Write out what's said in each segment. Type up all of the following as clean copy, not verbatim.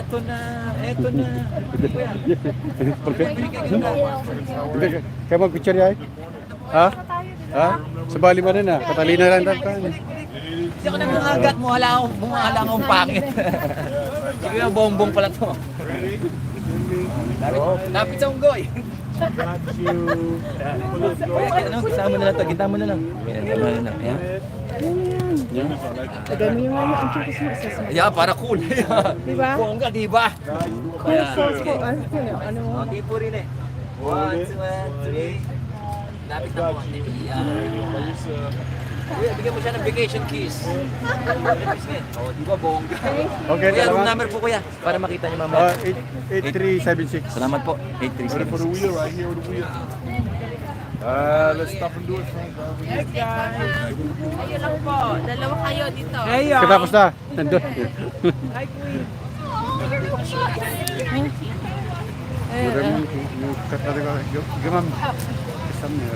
Eto na. Kaya mag-picture yan? Ha? Ha? Sa bali man na, Catalina lang tayo. Hindi ako nangangagat mo, hala akong pangit. Sige na, bongbong pala to. Lapit sa unggoy. Kasama na lang to, ginta mo na lang. Ayan. Lagay mo yung ang chukis mo sa Yeah, para cool. Diba? Bongga, diba? Cool sauce po. Ano mo? Tipo rin eh. 1, 2, 3. Lapit na po. Kuya, bigyan mo siya ng vacation kiss. Oh, di ba bongga? Okay, Kuya, room salamat. number po kuya. Para makita niyo mamaya. 8376. Salamat po. 8376. right here with the wheel. Let's stop and do it. Kayo lang po. Dalawa kayo dito. Katapos na. Nandun. Gamam. Kasam niya.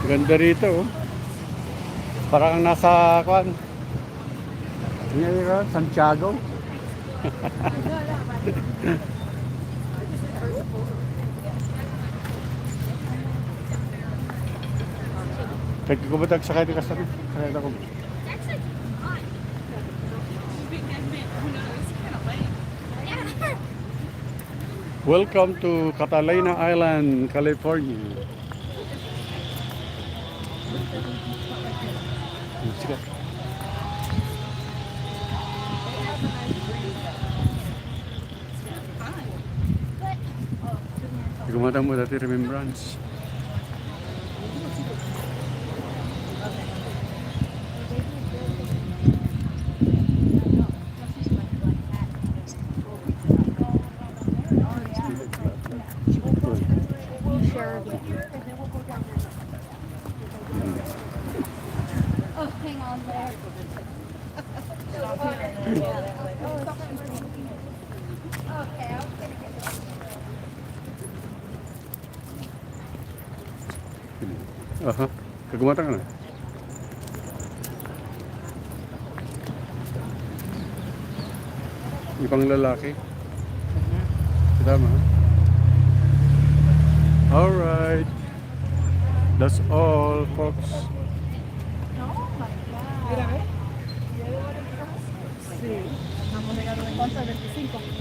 Ganda rito, oh. Parang nasa kuan. Santiago. Nagkukubatag sa kayo kasama. Kaya ako. Welcome to Catalina Island, California. Sige. Gumatang mo dati remembrance. Oh, hang on there. Okay, I was gonna get this. Aha, kagumatang ka na. Ibang lalaki. Tama. Alright. That's all, folks. Sí. Vamos a llegar a un 25.